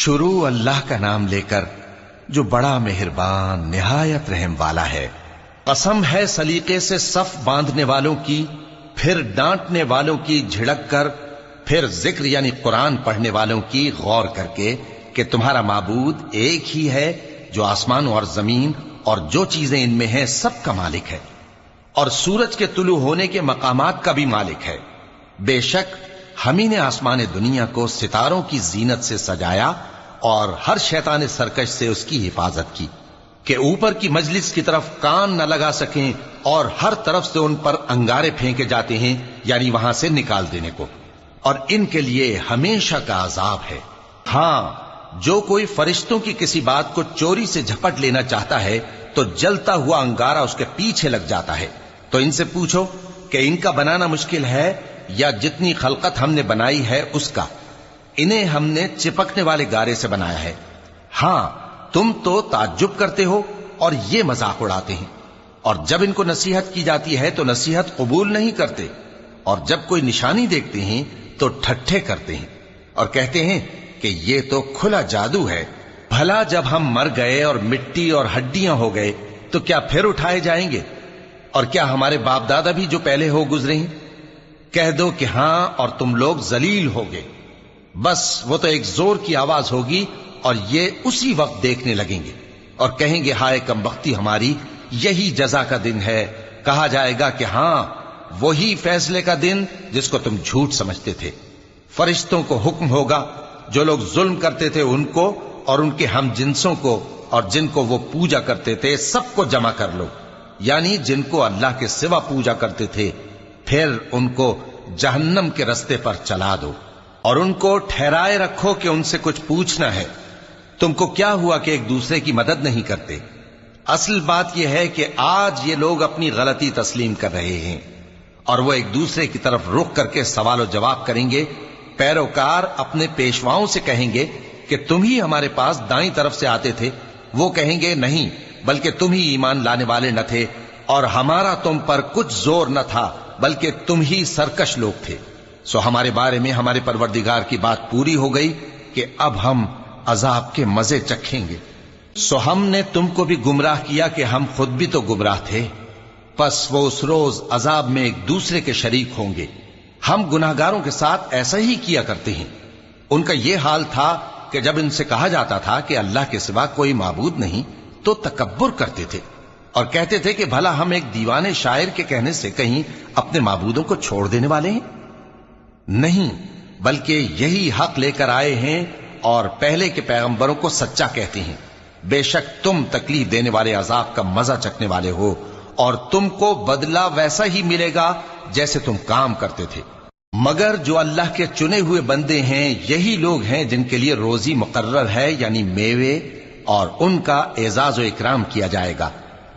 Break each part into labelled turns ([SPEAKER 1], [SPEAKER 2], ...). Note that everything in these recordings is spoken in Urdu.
[SPEAKER 1] شروع اللہ کا نام لے کر جو بڑا مہربان نہایت رحم والا ہے۔ قسم ہے سلیقے سے صف باندھنے والوں کی، پھر ڈانٹنے والوں کی جھڑک کر، پھر ذکر یعنی قرآن پڑھنے والوں کی غور کر کے کہ تمہارا معبود ایک ہی ہے جو آسمان اور زمین اور جو چیزیں ان میں ہیں سب کا مالک ہے، اور سورج کے طلوع ہونے کے مقامات کا بھی مالک ہے۔ بے شک ہم ہی نے آسمان دنیا کو ستاروں کی زینت سے سجایا اور ہر شیطان سرکش سے اس کی حفاظت کی کہ اوپر کی مجلس کی طرف کان نہ لگا سکیں، اور ہر طرف سے ان پر انگارے پھینکے جاتے ہیں یعنی وہاں سے نکال دینے کو، اور ان کے لیے ہمیشہ کا عذاب ہے۔ ہاں، جو کوئی فرشتوں کی کسی بات کو چوری سے جھپٹ لینا چاہتا ہے تو جلتا ہوا انگارہ اس کے پیچھے لگ جاتا ہے۔ تو ان سے پوچھو کہ ان کا بنانا مشکل ہے یا جتنی خلقت ہم نے بنائی ہے اس کا؟ انہیں ہم نے چپکنے والے گارے سے بنایا ہے۔ ہاں، تم تو تعجب کرتے ہو اور یہ مذاق اڑاتے ہیں، اور جب ان کو نصیحت کی جاتی ہے تو نصیحت قبول نہیں کرتے، اور جب کوئی نشانی دیکھتے ہیں تو ٹھٹھے کرتے ہیں اور کہتے ہیں کہ یہ تو کھلا جادو ہے۔ بھلا جب ہم مر گئے اور مٹی اور ہڈیاں ہو گئے تو کیا پھر اٹھائے جائیں گے؟ اور کیا ہمارے باپ دادا بھی جو پہلے ہو گزرے ہیں؟ کہہ دو کہ ہاں، اور تم لوگ ذلیل ہوگے۔ بس وہ تو ایک زور کی آواز ہوگی اور یہ اسی وقت دیکھنے لگیں گے اور کہیں گے ہائے کم بختی ہماری، یہی جزا کا دن ہے۔ کہا جائے گا کہ ہاں، وہی فیصلے کا دن جس کو تم جھوٹ سمجھتے تھے۔ فرشتوں کو حکم ہوگا جو لوگ ظلم کرتے تھے ان کو اور ان کے ہم جنسوں کو اور جن کو وہ پوجا کرتے تھے سب کو جمع کر لو، یعنی جن کو اللہ کے سوا پوجا کرتے تھے، پھر ان کو جہنم کے رستے پر چلا دو اور ان کو ٹھہرائے رکھو کہ ان سے کچھ پوچھنا ہے۔ تم کو کیا ہوا کہ ایک دوسرے کی مدد نہیں کرتے؟ اصل بات یہ ہے کہ آج یہ لوگ اپنی غلطی تسلیم کر رہے ہیں اور وہ ایک دوسرے کی طرف رخ کر کے سوال و جواب کریں گے۔ پیروکار اپنے پیشواؤں سے کہیں گے کہ تم ہی ہمارے پاس دائیں طرف سے آتے تھے۔ وہ کہیں گے نہیں، بلکہ تم ہی ایمان لانے والے نہ تھے اور ہمارا تم پر کچھ زور نہ تھا، بلکہ تم ہی سرکش لوگ تھے۔ سو ہمارے بارے میں ہمارے پروردگار کی بات پوری ہو گئی کہ اب ہم عذاب کے مزے چکھیں گے۔ سو ہم نے تم کو بھی گمراہ کیا کہ ہم خود بھی تو گمراہ تھے، پس وہ اس روز عذاب میں ایک دوسرے کے شریک ہوں گے۔ ہم گناہگاروں کے ساتھ ایسا ہی کیا کرتے ہیں۔ ان کا یہ حال تھا کہ جب ان سے کہا جاتا تھا کہ اللہ کے سوا کوئی معبود نہیں تو تکبر کرتے تھے اور کہتے تھے کہ بھلا ہم ایک دیوانے شاعر کے کہنے سے کہیں اپنے معبودوں کو چھوڑ دینے والے ہیں؟ نہیں، بلکہ یہی حق لے کر آئے ہیں اور پہلے کے پیغمبروں کو سچا کہتے ہیں۔ بے شک تم تکلیف دینے والے عذاب کا مزہ چکھنے والے ہو اور تم کو بدلہ ویسا ہی ملے گا جیسے تم کام کرتے تھے۔ مگر جو اللہ کے چنے ہوئے بندے ہیں یہی لوگ ہیں جن کے لیے روزی مقرر ہے، یعنی میوے، اور ان کا اعزاز و اکرام کیا جائے گا۔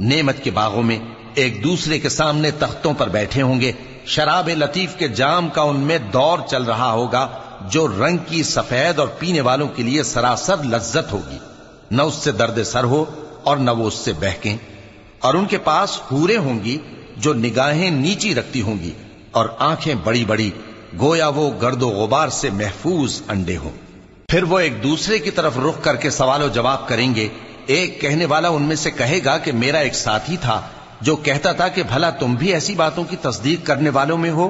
[SPEAKER 1] نعمت کے باغوں میں ایک دوسرے کے سامنے تختوں پر بیٹھے ہوں گے، شراب لطیف کے جام کا ان میں دور چل رہا ہوگا جو رنگ کی سفید اور پینے والوں کے لیے سراسر لذت ہوگی، نہ اس سے درد سر ہو اور نہ وہ اس سے بہکیں۔ اور ان کے پاس حوریں ہوں گی جو نگاہیں نیچی رکھتی ہوں گی اور آنکھیں بڑی بڑی، گویا وہ گرد و غبار سے محفوظ انڈے ہوں۔ پھر وہ ایک دوسرے کی طرف رخ کر کے سوال و جواب کریں گے۔ ایک کہنے والا ان میں سے کہے گا کہ میرا ایک ساتھی تھا جو کہتا تھا کہ بھلا تم بھی ایسی باتوں کی تصدیق کرنے والوں میں ہو؟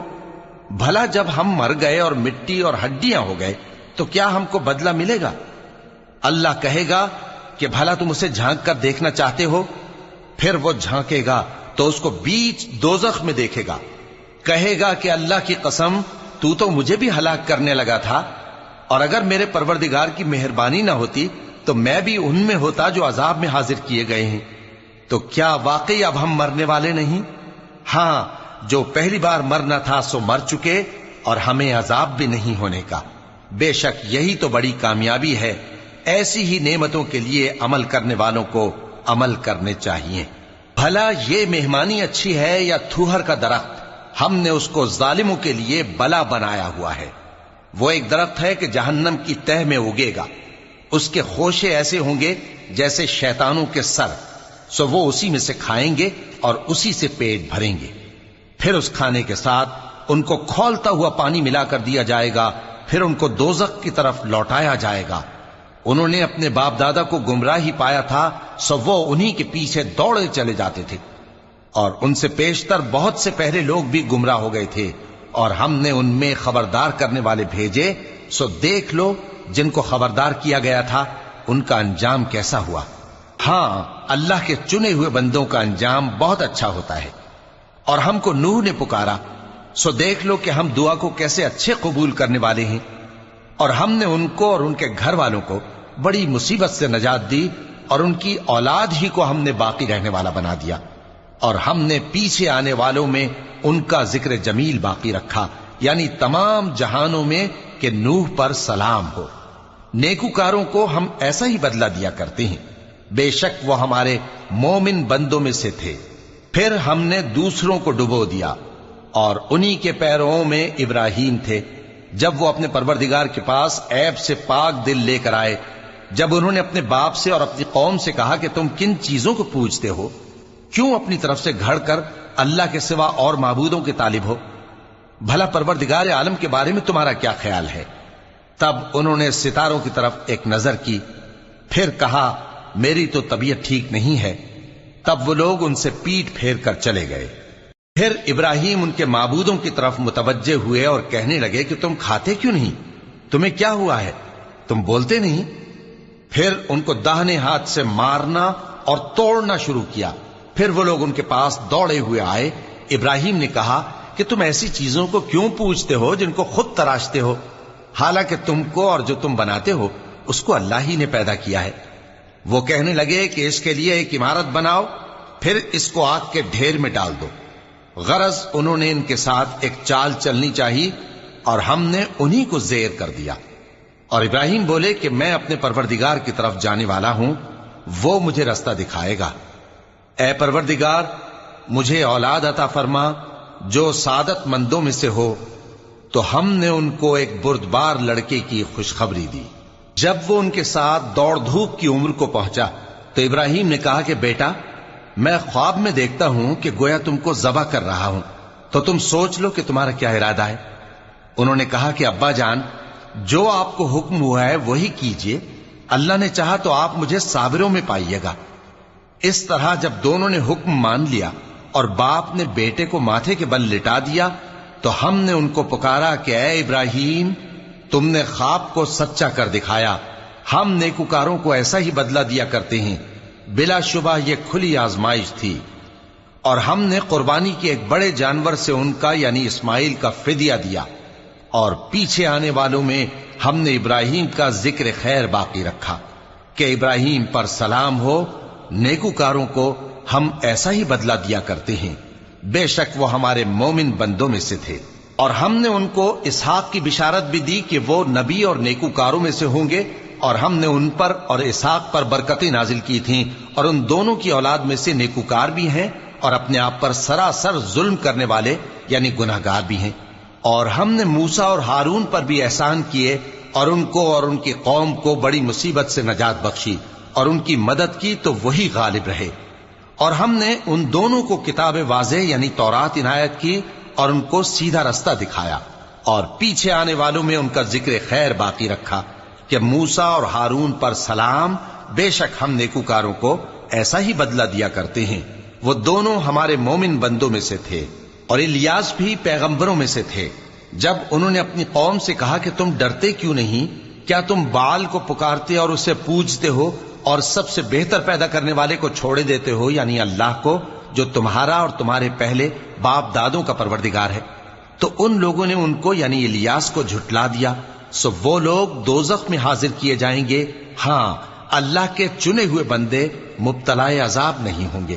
[SPEAKER 1] بھلا جب ہم مر گئے اور مٹی اور ہڈیاں ہو گئے تو کیا ہم کو بدلہ ملے گا؟ اللہ کہے گا کہ بھلا تم اسے جھانک کر دیکھنا چاہتے ہو؟ پھر وہ جھانکے گا تو اس کو بیچ دوزخ میں دیکھے گا، کہے گا کہ اللہ کی قسم تو مجھے بھی ہلاک کرنے لگا تھا، اور اگر میرے پروردگار کی مہربانی نہ ہوتی تو میں بھی ان میں ہوتا جو عذاب میں حاضر کیے گئے ہیں۔ تو کیا واقعی اب ہم مرنے والے نہیں؟ ہاں، جو پہلی بار مرنا تھا سو مر چکے اور ہمیں عذاب بھی نہیں ہونے کا۔ بے شک یہی تو بڑی کامیابی ہے۔ ایسی ہی نعمتوں کے لیے عمل کرنے والوں کو عمل کرنے چاہیے۔ بھلا یہ مہمانی اچھی ہے یا تھوہر کا درخت؟ ہم نے اس کو ظالموں کے لیے بلا بنایا ہوا ہے۔ وہ ایک درخت ہے کہ جہنم کی تہ میں اگے گا، اس کے خوشے ایسے ہوں گے جیسے شیطانوں کے سر، سو وہ اسی میں سے کھائیں گے اور اسی سے پیٹ بھریں گے۔ پھر اس کھانے کے ساتھ ان کو کھولتا ہوا پانی ملا کر دیا جائے گا، پھر ان کو دوزخ کی طرف لوٹایا جائے گا۔ انہوں نے اپنے باپ دادا کو گمراہی پایا تھا، سو وہ انہی کے پیچھے دوڑے چلے جاتے تھے، اور ان سے پیشتر بہت سے پہلے لوگ بھی گمراہ ہو گئے تھے، اور ہم نے ان میں خبردار کرنے والے بھیجے، سو دیکھ لو جن کو خبردار کیا گیا تھا ان کا انجام کیسا ہوا۔ ہاں، اللہ کے چنے ہوئے بندوں کا انجام بہت اچھا ہوتا ہے۔ اور ہم کو نوح نے پکارا، سو دیکھ لو کہ ہم دعا کو کیسے اچھے قبول کرنے والے ہیں، اور ہم نے ان کو اور ان کے گھر والوں کو بڑی مصیبت سے نجات دی، اور ان کی اولاد ہی کو ہم نے باقی رہنے والا بنا دیا، اور ہم نے پیچھے آنے والوں میں ان کا ذکر جمیل باقی رکھا، یعنی تمام جہانوں میں کہ نوح پر سلام ہو۔ نیکوکاروں کو ہم ایسا ہی بدلہ دیا کرتے ہیں، بے شک وہ ہمارے مومن بندوں میں سے تھے۔ پھر ہم نے دوسروں کو ڈبو دیا، اور انہی کے پیروں میں ابراہیم تھے، جب وہ اپنے پروردگار کے پاس عیب سے پاک دل لے کر آئے، جب انہوں نے اپنے باپ سے اور اپنی قوم سے کہا کہ تم کن چیزوں کو پوجتے ہو، کیوں اپنی طرف سے گھڑ کر اللہ کے سوا اور معبودوں کے طالب ہو؟ بھلا پروردگار عالم کے بارے میں تمہارا کیا خیال ہے؟ تب انہوں نے ستاروں کی طرف ایک نظر کی، پھر کہا میری تو طبیعت ٹھیک نہیں ہے۔ تب وہ لوگ ان سے پیٹ پھیر کر چلے گئے۔ پھر ابراہیم ان کے معبودوں کی طرف متوجہ ہوئے اور کہنے لگے کہ تم کھاتے کیوں نہیں؟ تمہیں کیا ہوا ہے؟ تم بولتے نہیں؟ پھر ان کو داہنے ہاتھ سے مارنا اور توڑنا شروع کیا۔ پھر وہ لوگ ان کے پاس دوڑے ہوئے آئے۔ ابراہیم نے کہا کہ تم ایسی چیزوں کو کیوں پوجتے ہو جن کو خود تراشتے ہو، حالانکہ تم کو اور جو تم بناتے ہو اس کو اللہ ہی نے پیدا کیا ہے۔ وہ کہنے لگے کہ اس کے لیے ایک عمارت بناؤ، پھر اس کو آگ کے ڈھیر میں ڈال دو۔ غرض انہوں نے ان کے ساتھ ایک چال چلنی چاہی، اور ہم نے انہی کو زیر کر دیا۔ اور ابراہیم بولے کہ میں اپنے پروردگار کی طرف جانے والا ہوں، وہ مجھے رستہ دکھائے گا۔ اے پروردگار، مجھے اولاد عطا فرما جو سعادت مندوں میں سے ہو۔ تو ہم نے ان کو ایک بردبار لڑکے کی خوشخبری دی۔ جب وہ ان کے ساتھ دوڑ دھوپ کی عمر کو پہنچا تو ابراہیم نے کہا کہ بیٹا، میں خواب میں دیکھتا ہوں کہ گویا تم کو ذبح کر رہا ہوں، تو تم سوچ لو کہ تمہارا کیا ارادہ ہے۔ انہوں نے کہا کہ ابا جان، جو آپ کو حکم ہوا ہے وہی کیجئے، اللہ نے چاہا تو آپ مجھے صابروں میں پائیے گا۔ اس طرح جب دونوں نے حکم مان لیا اور باپ نے بیٹے کو ماتھے کے بل لٹا دیا، تو ہم نے ان کو پکارا کہ اے ابراہیم، تم نے خواب کو سچا کر دکھایا، ہم نیکوکاروں کو ایسا ہی بدلہ دیا کرتے ہیں، بلا شبہ یہ کھلی آزمائش تھی۔ اور ہم نے قربانی کے ایک بڑے جانور سے ان کا یعنی اسماعیل کا فدیہ دیا، اور پیچھے آنے والوں میں ہم نے ابراہیم کا ذکر خیر باقی رکھا کہ ابراہیم پر سلام ہو۔ نیکوکاروں کو ہم ایسا ہی بدلہ دیا کرتے ہیں، بے شک وہ ہمارے مومن بندوں میں سے تھے۔ اور ہم نے ان کو اسحاق کی بشارت بھی دی کہ وہ نبی اور نیکوکاروں میں سے ہوں گے، اور ہم نے ان پر اور اسحاق پر برکتیں نازل کی تھیں، اور ان دونوں کی اولاد میں سے نیکوکار بھی ہیں اور اپنے آپ پر سراسر ظلم کرنے والے یعنی گناہگار بھی ہیں۔ اور ہم نے موسیٰ اور ہارون پر بھی احسان کیے، اور ان کو اور ان کی قوم کو بڑی مصیبت سے نجات بخشی، اور ان کی مدد کی تو وہی غالب رہے۔ اور ہم نے ان دونوں کو کتاب واضح یعنی تورات عنایت کی، اور ان کو سیدھا رستہ دکھایا، اور پیچھے آنے والوں میں ان کا ذکر خیر باقی رکھا کہ موسیٰ اور ہارون پر سلام، بے شک ہم نیکوکاروں کو ایسا ہی بدلہ دیا کرتے ہیں۔ وہ دونوں ہمارے مومن بندوں میں سے تھے۔ اور الیاس بھی پیغمبروں میں سے تھے۔ جب انہوں نے اپنی قوم سے کہا کہ تم ڈرتے کیوں نہیں؟ کیا تم بال کو پکارتے اور اسے پوجتے ہو، اور سب سے بہتر پیدا کرنے والے کو چھوڑے دیتے ہو یعنی اللہ کو، جو تمہارا اور تمہارے پہلے باپ دادوں کا پروردگار ہے؟ تو ان لوگوں نے ان کو یعنی الیاس کو جھٹلا دیا، سو وہ لوگ دوزخ میں حاضر کیے جائیں گے۔ ہاں، اللہ کے چنے ہوئے بندے مبتلا عذاب نہیں ہوں گے۔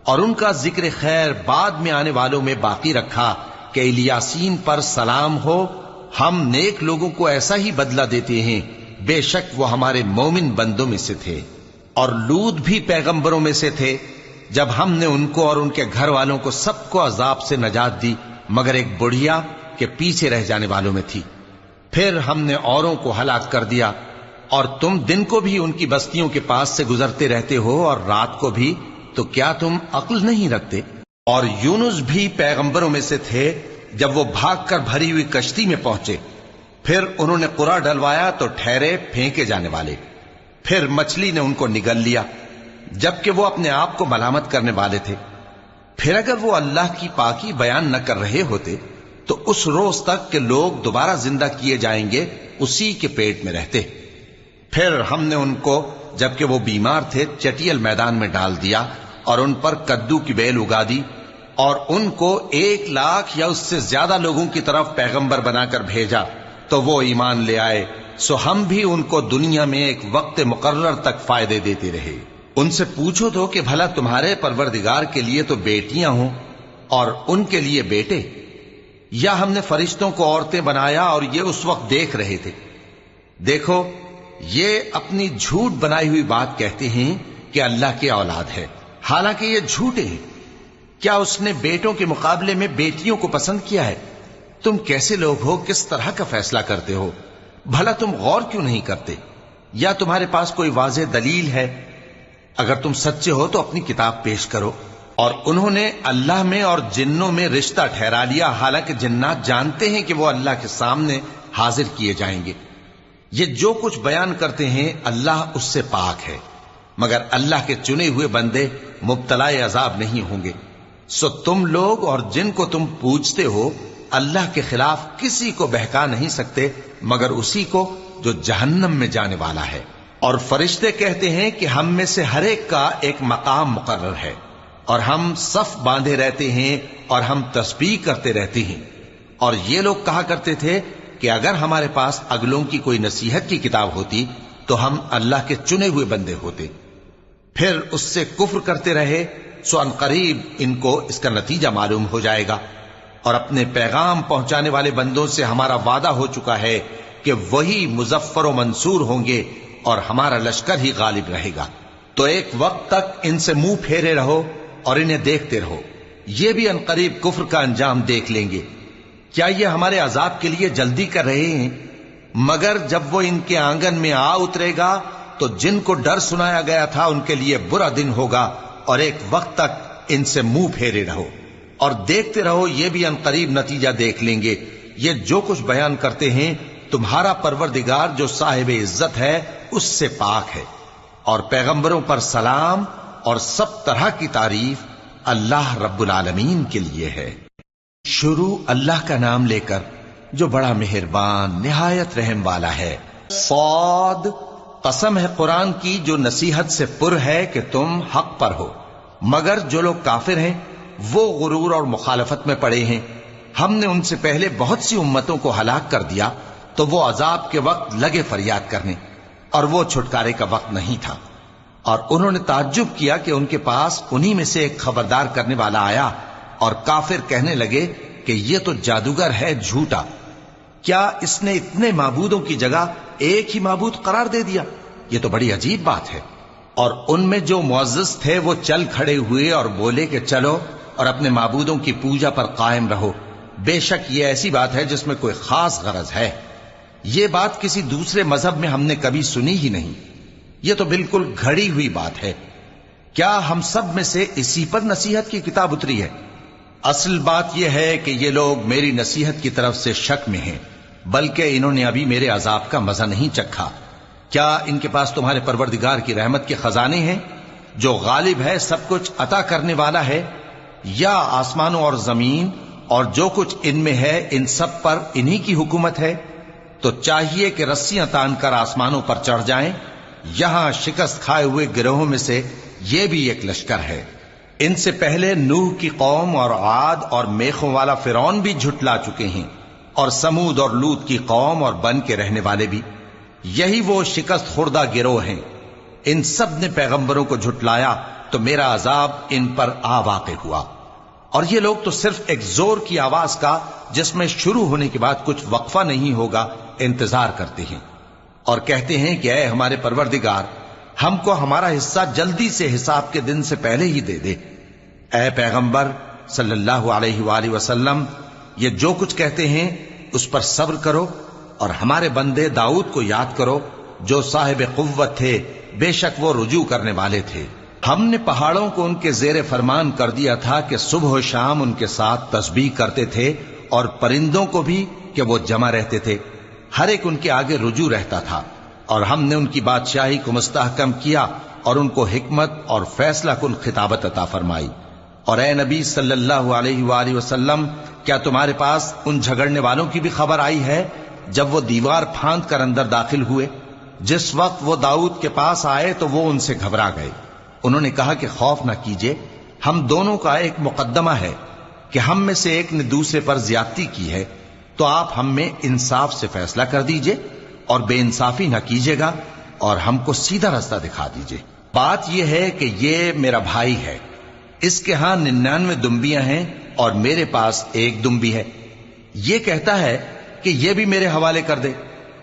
[SPEAKER 1] اور ان کا ذکر خیر بعد میں آنے والوں میں باقی رکھا کہ الیاسین پر سلام ہو، ہم نیک لوگوں کو ایسا ہی بدلہ دیتے ہیں، بے شک وہ ہمارے مومن بندوں میں سے تھے۔ اور لوط بھی پیغمبروں میں سے تھے، جب ہم نے ان کو اور ان کے گھر والوں کو سب کو عذاب سے نجات دی، مگر ایک بڑھیا کہ پیچھے رہ جانے والوں میں تھی۔ پھر ہم نے اوروں کو ہلاک کر دیا، اور تم دن کو بھی ان کی بستیوں کے پاس سے گزرتے رہتے ہو اور رات کو بھی، تو کیا تم عقل نہیں رکھتے؟ اور یونس بھی پیغمبروں میں سے تھے، جب وہ بھاگ کر بھری ہوئی کشتی میں پہنچے، پھر انہوں نے قرع ڈلوایا تو ٹھہرے پھینکے جانے والے، پھر مچھلی نے ان کو نگل لیا جبکہ وہ اپنے آپ کو ملامت کرنے والے تھے۔ پھر اگر وہ اللہ کی پاکی بیان نہ کر رہے ہوتے تو اس روز تک کہ لوگ دوبارہ زندہ کیے جائیں گے اسی کے پیٹ میں رہتے۔ پھر ہم نے ان کو جبکہ وہ بیمار تھے چٹیل میدان میں ڈال دیا اور ان پر کدو کی بیل اگا دی، اور ان کو 1,00,000 یا اس سے زیادہ لوگوں کی طرف پیغمبر بنا کر بھیجا تو وہ ایمان لے آئے، سو ہم بھی ان کو دنیا میں ایک وقت مقرر تک فائدے دیتے رہے۔ ان سے پوچھو تو کہ بھلا تمہارے پروردگار کے لیے تو بیٹیاں ہوں اور ان کے لیے بیٹے، یا ہم نے فرشتوں کو عورتیں بنایا اور یہ اس وقت دیکھ رہے تھے؟ دیکھو، یہ اپنی جھوٹ بنائی ہوئی بات کہتے ہیں کہ اللہ کی اولاد ہے، حالانکہ یہ جھوٹے ہیں۔ کیا اس نے بیٹوں کے مقابلے میں بیٹیوں کو پسند کیا ہے؟ تم کیسے لوگ ہو، کس طرح کا فیصلہ کرتے ہو؟ بھلا تم غور کیوں نہیں کرتے؟ یا تمہارے پاس کوئی واضح دلیل ہے؟ اگر تم سچے ہو تو اپنی کتاب پیش کرو۔ اور انہوں نے اللہ میں اور جنوں میں رشتہ ٹھہرا لیا، حالانکہ جنات جانتے ہیں کہ وہ اللہ کے سامنے حاضر کیے جائیں گے۔ یہ جو کچھ بیان کرتے ہیں اللہ اس سے پاک ہے، مگر اللہ کے چنے ہوئے بندے مبتلا عذاب نہیں ہوں گے۔ سو تم لوگ اور جن کو تم پوجتے ہو اللہ کے خلاف کسی کو بہکا نہیں سکتے مگر اسی کو جو جہنم میں جانے والا ہے۔ اور فرشتے کہتے ہیں کہ ہم میں سے ہر ایک کا ایک مقام مقرر ہے، اور ہم صف باندھے رہتے ہیں اور ہم تسبیح کرتے رہتے ہیں۔ اور یہ لوگ کہا کرتے تھے کہ اگر ہمارے پاس اگلوں کی کوئی نصیحت کی کتاب ہوتی تو ہم اللہ کے چنے ہوئے بندے ہوتے۔ پھر اس سے کفر کرتے رہے، سو ان قریب ان کو اس کا نتیجہ معلوم ہو جائے گا۔ اور اپنے پیغام پہنچانے والے بندوں سے ہمارا وعدہ ہو چکا ہے کہ وہی مظفر و منصور ہوں گے اور ہمارا لشکر ہی غالب رہے گا۔ تو ایک وقت تک ان سے منہ پھیرے رہو اور انہیں دیکھتے رہو، یہ بھی ان قریب کفر کا انجام دیکھ لیں گے۔ کیا یہ ہمارے عذاب کے لیے جلدی کر رہے ہیں؟ مگر جب وہ ان کے آنگن میں آ اترے گا تو جن کو ڈر سنایا گیا تھا ان کے لیے برا دن ہوگا، اور ایک وقت تک ان سے منہ پھیرے رہو اور دیکھتے رہو، یہ بھی ان قریب نتیجہ دیکھ لیں گے۔ یہ جو کچھ بیان کرتے ہیں تمہارا پروردگار جو صاحب عزت ہے اس سے پاک ہے، اور پیغمبروں پر سلام اور سب طرح کی تعریف اللہ رب العالمین کے لیے ہے۔ شروع اللہ کا نام لے کر جو بڑا مہربان نہایت رحم والا ہے۔ صاد، قسم ہے قرآن کی جو نصیحت سے پر ہے کہ تم حق پر ہو، مگر جو لوگ کافر ہیں وہ غرور اور مخالفت میں پڑے ہیں۔ ہم نے ان سے پہلے بہت سی امتوں کو ہلاک کر دیا تو وہ عذاب کے وقت لگے فریاد کرنے، اور وہ چھٹکارے کا وقت نہیں تھا۔ اور انہوں نے تعجب کیا کہ ان کے پاس انہی میں سے ایک خبردار کرنے والا آیا، اور کافر کہنے لگے کہ یہ تو جادوگر ہے جھوٹا، کیا اس نے اتنے معبودوں کی جگہ ایک ہی معبود قرار دے دیا؟ یہ تو بڑی عجیب بات ہے۔ اور ان میں جو معزز تھے وہ چل کھڑے ہوئے اور بولے کہ چلو اور اپنے معبودوں کی پوجا پر قائم رہو، بے شک یہ ایسی بات ہے جس میں کوئی خاص غرض ہے۔ یہ بات کسی دوسرے مذہب میں ہم نے کبھی سنی ہی نہیں، یہ تو بالکل گھڑی ہوئی بات ہے۔ کیا ہم سب میں سے اسی پر نصیحت کی کتاب اتری ہے؟ اصل بات یہ ہے کہ یہ لوگ میری نصیحت کی طرف سے شک میں ہیں، بلکہ انہوں نے ابھی میرے عذاب کا مزہ نہیں چکھا۔ کیا ان کے پاس تمہارے پروردگار کی رحمت کے خزانے ہیں جو غالب ہے، سب کچھ عطا کرنے والا ہے؟ یا آسمانوں اور زمین اور جو کچھ ان میں ہے ان سب پر انہی کی حکومت ہے؟ تو چاہیے کہ رسیاں تان کر آسمانوں پر چڑھ جائیں۔ یہاں شکست کھائے ہوئے گروہوں میں سے یہ بھی ایک لشکر ہے۔ ان سے پہلے نوح کی قوم اور عاد اور میخوں والا فرعون بھی جھٹلا چکے ہیں، اور سمود اور لوط کی قوم اور بن کے رہنے والے بھی، یہی وہ شکست خوردہ گروہ ہیں۔ ان سب نے پیغمبروں کو جھٹلایا تو میرا عذاب ان پر آ واقع ہوا، اور یہ لوگ تو صرف ایک زور کی آواز کا جس میں شروع ہونے کے بعد کچھ وقفہ نہیں ہوگا انتظار کرتے ہیں، اور کہتے ہیں کہ اے ہمارے پروردگار، ہم کو ہمارا حصہ جلدی سے حساب کے دن سے پہلے ہی دے دے۔ اے پیغمبر صلی اللہ علیہ وآلہ وسلم، یہ جو کچھ کہتے ہیں اس پر صبر کرو، اور ہمارے بندے داؤد کو یاد کرو جو صاحب قوت تھے، بے شک وہ رجوع کرنے والے تھے۔ ہم نے پہاڑوں کو ان کے زیر فرمان کر دیا تھا کہ صبح و شام ان کے ساتھ تسبیح کرتے تھے، اور پرندوں کو بھی کہ وہ جمع رہتے تھے، ہر ایک ان کے آگے رجوع رہتا تھا، اور ہم نے ان کی بادشاہی کو مستحکم کیا اور ان کو حکمت اور فیصلہ کن خطابت عطا فرمائی۔ اور اے نبی صلی اللہ علیہ وآلہ وسلم، کیا تمہارے پاس ان جھگڑنے والوں کی بھی خبر آئی ہے جب وہ دیوار پھاند کر اندر داخل ہوئے؟ جس وقت وہ داؤد کے پاس آئے تو وہ ان سے گھبرا گئے۔ انہوں نے کہا کہ خوف نہ کیجیے، ہم دونوں کا ایک مقدمہ ہے کہ ہم میں سے ایک نے دوسرے پر زیادتی کی ہے، تو آپ ہم میں انصاف سے فیصلہ کر دیجئے اور بے انصافی نہ کیجیے گا اور ہم کو سیدھا راستہ دکھا دیجئے۔ بات یہ ہے کہ یہ میرا بھائی ہے، اس کے ہاں 99 دمبیاں ہیں اور میرے پاس ایک دمبی ہے۔ یہ کہتا ہے کہ یہ بھی میرے حوالے کر دے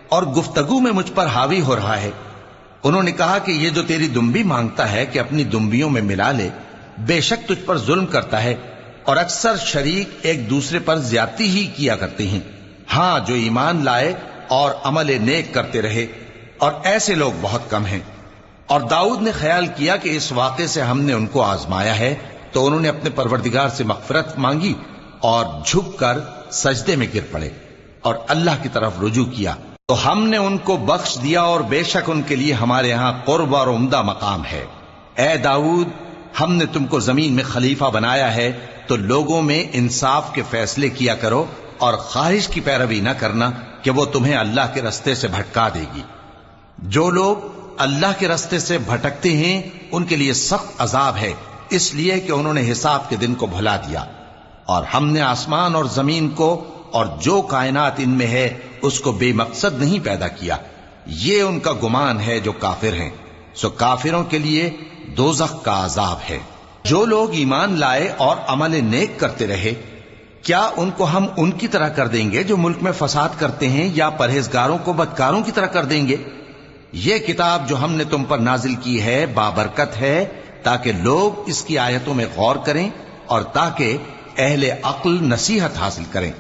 [SPEAKER 1] اور گفتگو میں مجھ پر حاوی ہو رہا ہے۔ انہوں نے کہا کہ یہ جو تیری دمبی مانگتا ہے کہ اپنی دمبیوں میں ملا لے، بے شک تجھ پر ظلم کرتا ہے اور اکثر شریک ایک دوسرے پر زیادتی ہی کیا کرتے ہیں۔ ہاں، جو ایمان لائے اور عمل نیک کرتے رہے، اور ایسے لوگ بہت کم ہیں۔ اور داؤد نے خیال کیا کہ اس واقعے سے ہم نے ان کو آزمایا ہے، تو انہوں نے اپنے پروردگار سے مغفرت مانگی اور جھک کر سجدے میں گر پڑے اور اللہ کی طرف رجوع کیا، تو ہم نے ان کو بخش دیا، اور بے شک ان کے لیے ہمارے ہاں قرب اور عمدہ مقام ہے۔ اے داؤد، ہم نے تم کو زمین میں خلیفہ بنایا ہے، تو لوگوں میں انصاف کے فیصلے کیا کرو اور خواہش کی پیروی نہ کرنا کہ وہ تمہیں اللہ کے رستے سے بھٹکا دے گی۔ جو لوگ اللہ کے رستے سے بھٹکتے ہیں ان کے لیے سخت عذاب ہے، اس لیے کہ انہوں نے حساب کے دن کو بھلا دیا۔ اور ہم نے آسمان اور زمین کو اور جو کائنات ان میں ہے اس کو بے مقصد نہیں پیدا کیا، یہ ان کا گمان ہے جو کافر ہیں، سو کافروں کے لیے دوزخ کا عذاب ہے۔ جو لوگ ایمان لائے اور عمل نیک کرتے رہے، کیا ان کو ہم ان کی طرح کر دیں گے جو ملک میں فساد کرتے ہیں، یا پرہیزگاروں کو بدکاروں کی طرح کر دیں گے؟ یہ کتاب جو ہم نے تم پر نازل کی ہے بابرکت ہے، تاکہ لوگ اس کی آیتوں میں غور کریں اور تاکہ اہل عقل نصیحت حاصل کریں۔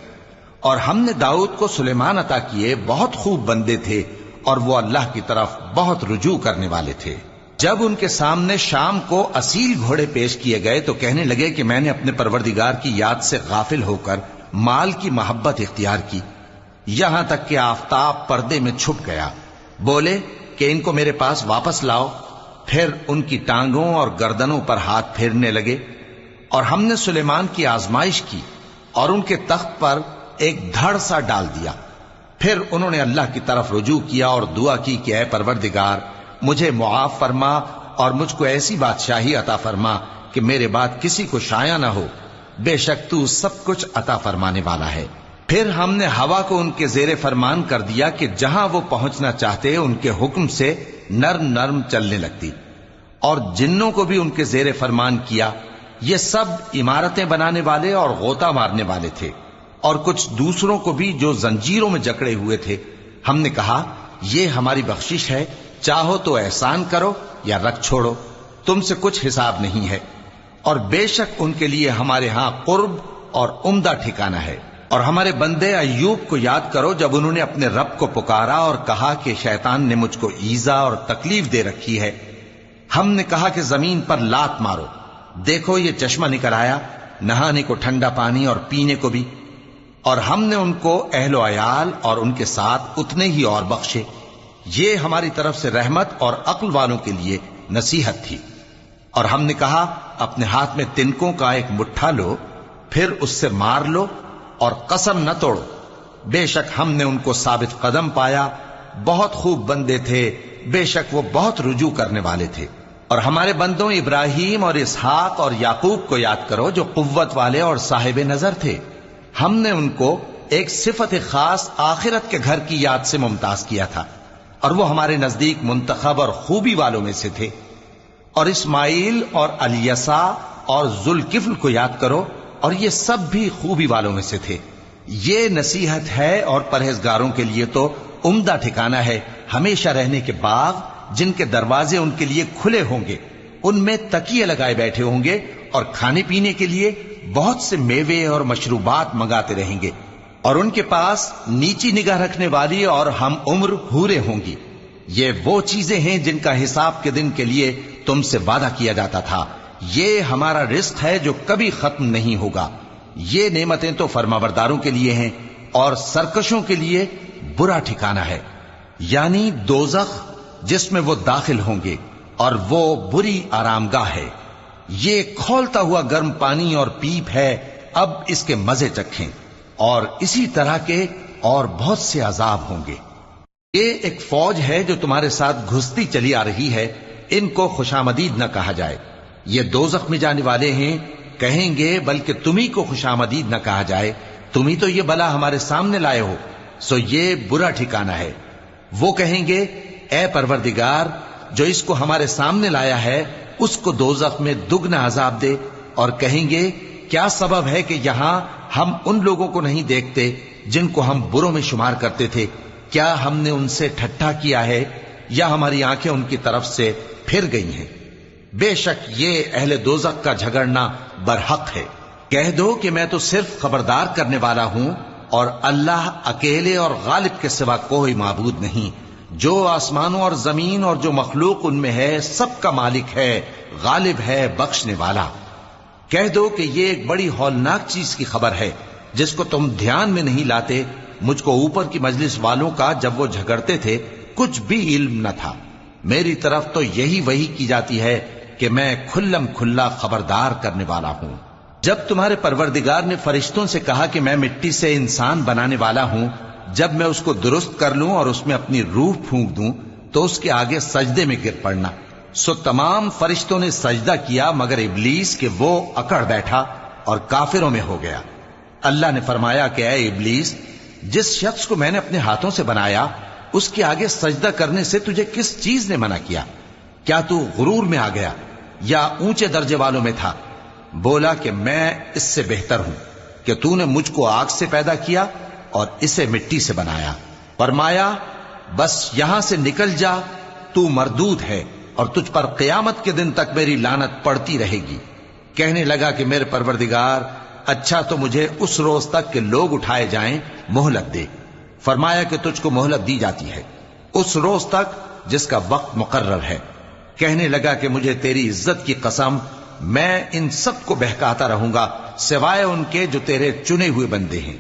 [SPEAKER 1] اور ہم نے داؤد کو سلیمان عطا کیے، بہت خوب بندے تھے اور وہ اللہ کی طرف بہت رجوع کرنے والے تھے۔ جب ان کے سامنے شام کو اصیل گھوڑے پیش کیے گئے تو کہنے لگے کہ میں نے اپنے پروردگار کی یاد سے غافل ہو کر مال کی محبت اختیار کی، یہاں تک کہ آفتاب پردے میں چھپ گیا۔ بولے کہ ان کو میرے پاس واپس لاؤ، پھر ان کی ٹانگوں اور گردنوں پر ہاتھ پھیرنے لگے۔ اور ہم نے سلیمان کی آزمائش کی اور ان کے تخت پر ایک دھڑ سا ڈال دیا۔ پھر انہوں نے اللہ کی طرف رجوع کیا اور دعا کی کہ اے پروردگار، مجھے معاف فرما اور مجھ کو ایسی بادشاہی عطا فرما کہ میرے بعد کسی کو شایع نہ ہو، بے شک تو سب کچھ عطا فرمانے والا ہے۔ پھر ہم نے ہوا کو ان کے زیر فرمان کر دیا کہ جہاں وہ پہنچنا چاہتے ان کے حکم سے نرم نرم چلنے لگتی، اور جنوں کو بھی ان کے زیر فرمان کیا۔ یہ سب عمارتیں بنانے والے اور غوطہ مارنے والے تھے، اور کچھ دوسروں کو بھی جو زنجیروں میں جکڑے ہوئے تھے۔ ہم نے کہا یہ ہماری بخشش ہے، چاہو تو احسان کرو یا رکھ چھوڑو، تم سے کچھ حساب نہیں ہے، اور بے شک ان کے لیے ہمارے ہاں قرب اور عمدہ ٹھکانہ ہے۔ اور ہمارے بندے ایوب کو یاد کرو جب انہوں نے اپنے رب کو پکارا اور کہا کہ شیطان نے مجھ کو ایذا اور تکلیف دے رکھی ہے۔ ہم نے کہا کہ زمین پر لات مارو، دیکھو یہ چشمہ نکل آیا، نہانے کو ٹھنڈا پانی اور پینے کو بھی۔ اور ہم نے ان کو اہل و عیال اور ان کے ساتھ اتنے ہی اور بخشے۔ یہ ہماری طرف سے رحمت اور عقل والوں کے لیے نصیحت تھی۔ اور ہم نے کہا اپنے ہاتھ میں تنکوں کا ایک مٹھا لو، پھر اس سے مار لو اور قسم نہ توڑو، بے شک ہم نے ان کو ثابت قدم پایا، بہت خوب بندے تھے، بے شک وہ بہت رجوع کرنے والے تھے۔ اور ہمارے بندوں ابراہیم اور اسحاق اور یعقوب کو یاد کرو جو قوت والے اور صاحب نظر تھے۔ ہم نے ان کو ایک صفت خاص آخرت کے گھر کی یاد سے ممتاز کیا تھا، اور وہ ہمارے نزدیک منتخب اور خوبی والوں میں سے تھے۔ اور اسماعیل اور الیسع اور ذوالکفل کو یاد کرو، اور یہ سب بھی خوبی والوں میں سے تھے۔ یہ نصیحت ہے اور پرہیزگاروں کے لیے تو عمدہ ٹھکانہ ہے، ہمیشہ رہنے کے باغ جن کے دروازے ان کے لیے کھلے ہوں گے، ان میں تکیے لگائے بیٹھے ہوں گے، اور کھانے پینے کے لیے بہت سے میوے اور مشروبات منگاتے رہیں گے، اور ان کے پاس نیچی نگاہ رکھنے والی اور ہم عمر حوریں ہوں گی۔ یہ وہ چیزیں ہیں جن کا حساب کے دن کے لیے تم سے وعدہ کیا جاتا تھا، یہ ہمارا رزق ہے جو کبھی ختم نہیں ہوگا۔ یہ نعمتیں تو فرمانبرداروں کے لیے ہیں، اور سرکشوں کے لیے برا ٹھکانہ ہے۔ یعنی دوزخ جس میں وہ داخل ہوں گے، اور وہ بری آرامگاہ ہے۔ یہ کھولتا ہوا گرم پانی اور پیپ ہے، اب اس کے مزے چکھیں، اور اسی طرح کے اور بہت سے عذاب ہوں گے۔ یہ ایک فوج ہے جو تمہارے ساتھ گھستی چلی آ رہی ہے، ان کو خوشامدید نہ کہا جائے۔ یہ دوزخ میں جانے والے ہیں، کہیں گے بلکہ تمہیں کو خوشامدید نہ کہا جائے، تمہیں تو یہ بلا ہمارے سامنے لائے ہو، سو یہ برا ٹھکانہ ہے۔ وہ کہیں گے اے پروردگار، جو اس کو ہمارے سامنے لایا ہے اس کو دوزخ میں دگنا عذاب دے، اور کہیں گے کیا سبب ہے کہ یہاں ہم ان لوگوں کو نہیں دیکھتے جن کو ہم بروں میں شمار کرتے تھے؟ کیا ہم نے ان سے ٹھٹھا کیا ہے یا ہماری آنکھیں ان کی طرف سے پھر گئی ہیں؟ بے شک یہ اہل دوزخ کا جھگڑنا برحق ہے۔ کہہ دو کہ میں تو صرف خبردار کرنے والا ہوں، اور اللہ اکیلے اور غالب کے سوا کوئی معبود نہیں، جو آسمانوں اور زمین اور جو مخلوق ان میں ہے سب کا مالک ہے، غالب ہے، بخشنے والا۔ کہہ دو کہ یہ ایک بڑی ہولناک چیز کی خبر ہے جس کو تم دھیان میں نہیں لاتے۔ مجھ کو اوپر کی مجلس والوں کا جب وہ جھگڑتے تھے کچھ بھی علم نہ تھا، میری طرف تو یہی وحی کی جاتی ہے کہ میں کھلم کھلا خبردار کرنے والا ہوں۔ جب تمہارے پروردگار نے فرشتوں سے کہا کہ میں مٹی سے انسان بنانے والا ہوں، جب میں اس کو درست کر لوں اور اس میں اپنی روح پھونک دوں تو اس کے آگے سجدے میں گر پڑنا، سو تمام فرشتوں نے سجدہ کیا مگر ابلیس کہ وہ اکڑ بیٹھا اور کافروں میں ہو گیا۔ اللہ نے فرمایا کہ اے ابلیس، جس شخص کو میں نے اپنے ہاتھوں سے بنایا اس کے آگے سجدہ کرنے سے تجھے کس چیز نے منع کیا؟ کیا تو غرور میں آ گیا یا اونچے درجے والوں میں تھا؟ بولا کہ میں اس سے بہتر ہوں کہ تو نے مجھ کو آگ سے پیدا کیا اور اسے مٹی سے بنایا۔ فرمایا بس یہاں سے نکل جا، تو مردود ہے اور تجھ پر قیامت کے دن تک میری لعنت پڑتی رہے گی۔ کہنے لگا کہ میرے پروردگار، اچھا تو مجھے اس روز تک کہ لوگ اٹھائے جائیں مہلت دے۔ فرمایا کہ تجھ کو مہلت دی جاتی ہے اس روز تک جس کا وقت مقرر ہے۔ کہنے لگا کہ مجھے تیری عزت کی قسم، میں ان سب کو بہکاتا رہوں گا سوائے ان کے جو تیرے چنے ہوئے بندے ہیں۔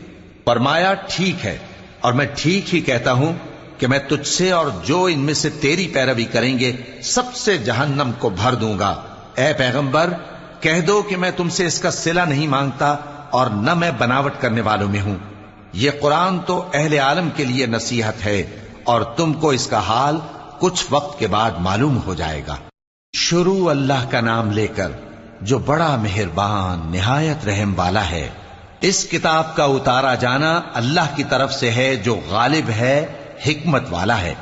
[SPEAKER 1] فرمایا ٹھیک ہے، اور میں ٹھیک ہی کہتا ہوں کہ میں تجھ سے اور جو ان میں سے تیری پیروی کریں گے سب سے جہنم کو بھر دوں گا۔ اے پیغمبر، کہہ دو کہ میں تم سے اس کا صلہ نہیں مانگتا اور نہ میں بناوٹ کرنے والوں میں ہوں۔ یہ قرآن تو اہل عالم کے لیے نصیحت ہے، اور تم کو اس کا حال کچھ وقت کے بعد معلوم ہو جائے گا۔ شروع اللہ کا نام لے کر جو بڑا مہربان نہایت رحم والا ہے۔ اس کتاب کا اتارا جانا اللہ کی طرف سے ہے جو غالب ہے، حکمت والا ہے۔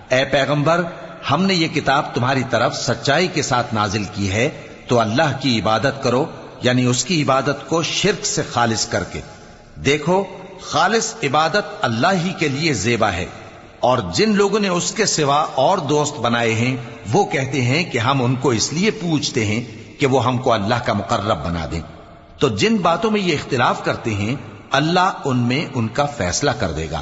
[SPEAKER 1] اے پیغمبر، ہم نے یہ کتاب تمہاری طرف سچائی کے ساتھ نازل کی ہے، تو اللہ کی عبادت کرو، یعنی اس کی عبادت کو شرک سے خالص کر کے۔ دیکھو، خالص عبادت اللہ ہی کے لیے زیبا ہے، اور جن لوگوں نے اس کے سوا اور دوست بنائے ہیں وہ کہتے ہیں کہ ہم ان کو اس لیے پوچھتے ہیں کہ وہ ہم کو اللہ کا مقرب بنا دیں۔ تو جن باتوں میں یہ اختلاف کرتے ہیں اللہ ان میں ان کا فیصلہ کر دے گا۔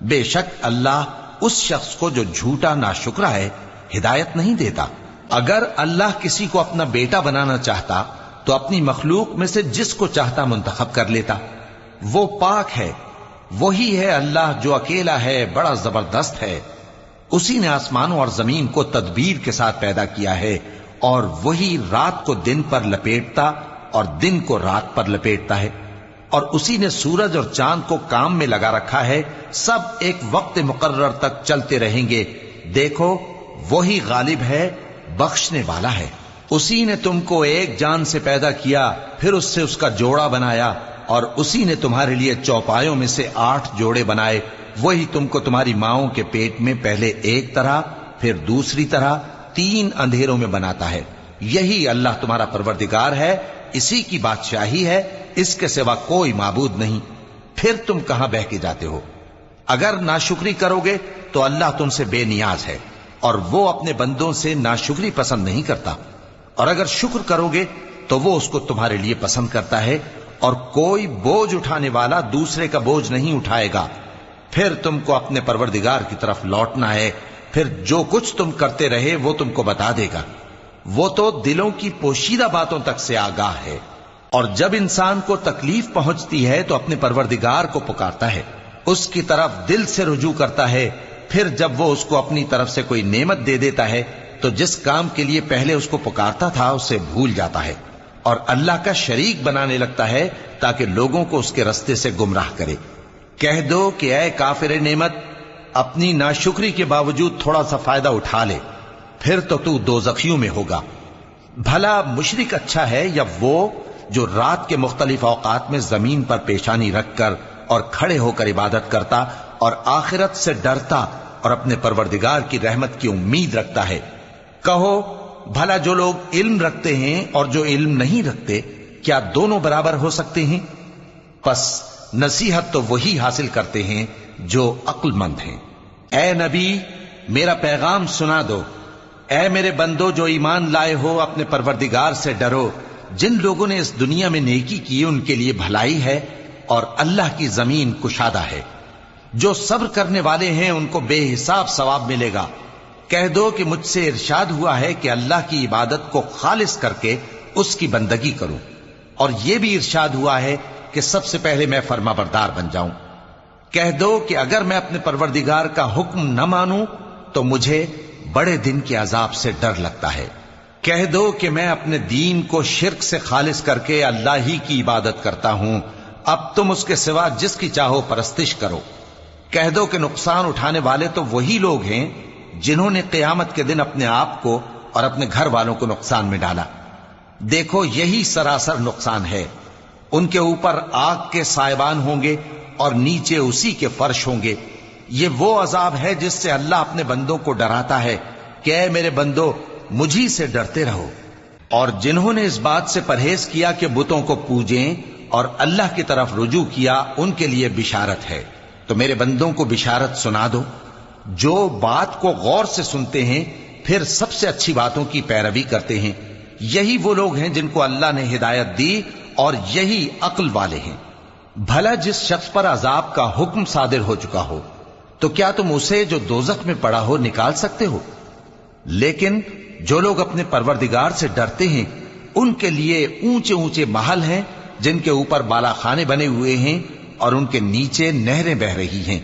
[SPEAKER 1] بے شک اللہ اس شخص کو جو جھوٹا ناشکرا ہے ہدایت نہیں دیتا۔ اگر اللہ کسی کو اپنا بیٹا بنانا چاہتا تو اپنی مخلوق میں سے جس کو چاہتا منتخب کر لیتا۔ وہ پاک ہے، وہی ہے اللہ جو اکیلا ہے، بڑا زبردست ہے۔ اسی نے آسمانوں اور زمین کو تدبیر کے ساتھ پیدا کیا ہے، اور وہی رات کو دن پر لپیٹتا اور دن کو رات پر لپیٹتا ہے، اور اسی نے سورج اور چاند کو کام میں لگا رکھا ہے، سب ایک وقت مقرر تک چلتے رہیں گے۔ دیکھو، وہی غالب ہے، بخشنے والا ہے۔ اسی نے تم کو ایک جان سے پیدا کیا، پھر اس سے اس کا جوڑا بنایا، اور اسی نے تمہارے لیے چوپایوں میں سے 8 جوڑے بنائے۔ وہی تم کو تمہاری ماؤں کے پیٹ میں پہلے ایک طرح پھر دوسری طرح 3 اندھیروں میں بناتا ہے۔ یہی اللہ تمہارا پروردگار ہے، اسی کی بادشاہی ہے، اس کے سوا کوئی معبود نہیں۔ پھر تم کہاں بہ کے جاتے ہو؟ اگر ناشکری کرو گے تو اللہ تم سے بے نیاز ہے، اور وہ اپنے بندوں سے ناشکری پسند نہیں کرتا، اور اگر شکر کرو گے تو وہ اس کو تمہارے لیے پسند کرتا ہے، اور کوئی بوجھ اٹھانے والا دوسرے کا بوجھ نہیں اٹھائے گا۔ پھر تم کو اپنے پروردگار کی طرف لوٹنا ہے، پھر جو کچھ تم کرتے رہے وہ تم کو بتا دے گا۔ وہ تو دلوں کی پوشیدہ باتوں تک سے آگاہ ہے، اور جب انسان کو تکلیف پہنچتی ہے تو اپنے پروردگار کو پکارتا ہے، اس کی طرف دل سے رجوع کرتا ہے، پھر جب وہ اس کو اپنی طرف سے کوئی نعمت دے دیتا ہے تو جس کام کے لیے پہلے اس کو پکارتا تھا اسے بھول جاتا ہے اور اللہ کا شریک بنانے لگتا ہے تاکہ لوگوں کو اس کے رستے سے گمراہ کرے۔ کہہ دو کہ اے کافر نعمت، اپنی ناشکری کے باوجود تھوڑا سا فائدہ اٹھا لے، پھر تو دوزخیوں میں ہوگا۔ بھلا مشرک اچھا ہے یا وہ جو رات کے مختلف اوقات میں زمین پر پیشانی رکھ کر اور کھڑے ہو کر عبادت کرتا اور آخرت سے ڈرتا اور اپنے پروردگار کی رحمت کی امید رکھتا ہے۔ کہو بھلا جو لوگ علم رکھتے ہیں اور جو علم نہیں رکھتے، کیا دونوں برابر ہو سکتے ہیں؟ پس نصیحت تو وہی حاصل کرتے ہیں جو عقل مند ہیں۔ اے نبی، میرا پیغام سنا دو۔ اے میرے بندو جو ایمان لائے ہو، اپنے پروردگار سے ڈرو۔ جن لوگوں نے اس دنیا میں نیکی کی ان کے لیے بھلائی ہے اور اللہ کی زمین کشادہ ہے۔ جو صبر کرنے والے ہیں ان کو بے حساب ثواب ملے گا۔ کہہ دو کہ مجھ سے ارشاد ہوا ہے کہ اللہ کی عبادت کو خالص کر کے اس کی بندگی کروں، اور یہ بھی ارشاد ہوا ہے کہ سب سے پہلے میں فرما بردار بن جاؤں۔ کہہ دو کہ اگر میں اپنے پروردگار کا حکم نہ مانوں تو مجھے بڑے دن کے عذاب سے ڈر لگتا ہے۔ کہہ دو کہ میں اپنے دین کو شرک سے خالص کر کے اللہ ہی کی عبادت کرتا ہوں، اب تم اس کے سوا جس کی چاہو پرستش کرو۔ کہہ دو کہ نقصان اٹھانے والے تو وہی لوگ ہیں جنہوں نے قیامت کے دن اپنے آپ کو اور اپنے گھر والوں کو نقصان میں ڈالا۔ دیکھو یہی سراسر نقصان ہے۔ ان کے اوپر آگ کے سائبان ہوں گے اور نیچے اسی کے فرش ہوں گے۔ یہ وہ عذاب ہے جس سے اللہ اپنے بندوں کو ڈراتا ہے کہ اے میرے بندو، مجھی سے ڈرتے رہو۔ اور جنہوں نے اس بات سے پرہیز کیا کہ بتوں کو پوجیں اور اللہ کی طرف رجوع کیا، ان کے لیے بشارت ہے۔ تو میرے بندوں کو بشارت سنا دو۔ جو بات کو غور سے سنتے ہیں پھر سب سے اچھی باتوں کی پیروی کرتے ہیں، یہی وہ لوگ ہیں جن کو اللہ نے ہدایت دی اور یہی عقل والے ہیں۔ بھلا جس شخص پر عذاب کا حکم صادر ہو چکا ہو تو کیا تم اسے جو دوزخ میں پڑا ہو نکال سکتے ہو؟ لیکن جو لوگ اپنے پروردگار سے ڈرتے ہیں ان کے لیے اونچے اونچے محل ہیں جن کے اوپر بالا خانے بنے ہوئے ہیں اور ان کے نیچے نہریں بہ رہی ہیں۔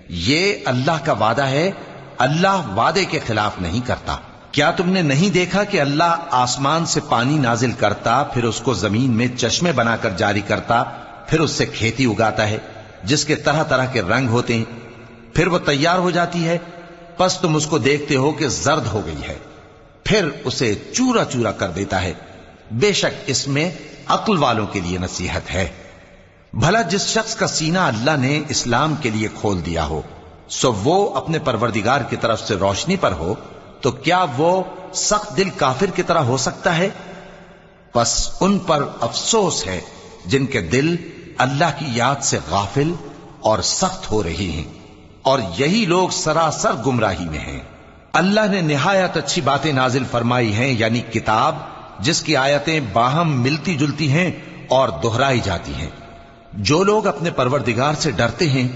[SPEAKER 1] یہ اللہ کا وعدہ ہے، اللہ وعدے کے خلاف نہیں کرتا۔ کیا تم نے نہیں دیکھا کہ اللہ آسمان سے پانی نازل کرتا، پھر اس کو زمین میں چشمے بنا کر جاری کرتا، پھر اس سے کھیتی اگاتا ہے جس کے طرح طرح کے رنگ ہوتے ہیں، پھر وہ تیار ہو جاتی ہے، پس تم اس کو دیکھتے ہو کہ زرد ہو گئی ہے، پھر اسے چورا چورا کر دیتا ہے۔ بے شک اس میں عقل والوں کے لیے نصیحت ہے۔ بھلا جس شخص کا سینہ اللہ نے اسلام کے لیے کھول دیا ہو سو وہ اپنے پروردگار کی طرف سے روشنی پر ہو، تو کیا وہ سخت دل کافر کی طرح ہو سکتا ہے؟ پس ان پر افسوس ہے جن کے دل اللہ کی یاد سے غافل اور سخت ہو رہی ہیں، اور یہی لوگ سراسر گمراہی میں ہیں۔ اللہ نے نہایت اچھی باتیں نازل فرمائی ہیں، یعنی کتاب جس کی آیتیں باہم ملتی جلتی ہیں اور دہرائی جاتی ہیں۔ جو لوگ اپنے پروردگار سے ڈرتے ہیں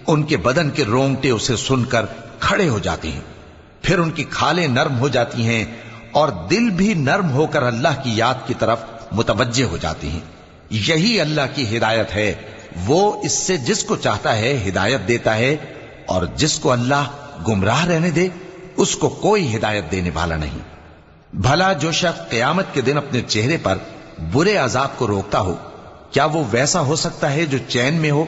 [SPEAKER 1] ان کے بدن کے رونگٹے اسے سن کر کھڑے ہو جاتے ہیں، پھر ان کی کھالیں نرم ہو جاتی ہیں اور دل بھی نرم ہو کر اللہ کی یاد کی طرف متوجہ ہو جاتے ہیں۔ یہی اللہ کی ہدایت ہے، وہ اس سے جس کو چاہتا ہے ہدایت دیتا ہے، اور جس کو اللہ گمراہ رہنے دے اس کو کوئی ہدایت دینے والا نہیں۔ بھلا جو شخص قیامت کے دن اپنے چہرے پر برے عذاب کو روکتا ہو، کیا وہ ویسا ہو سکتا ہے جو چین میں ہو؟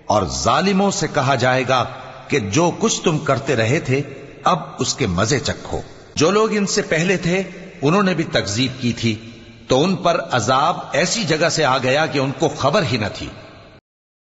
[SPEAKER 1] اور ظالموں سے کہا جائے گا کہ جو کچھ تم کرتے رہے تھے اب اس کے مزے چکھو۔ جو لوگ ان سے پہلے تھے انہوں نے بھی تکذیب کی تھی، تو ان پر عذاب ایسی جگہ سے آ گیا کہ ان کو خبر ہی نہ تھی۔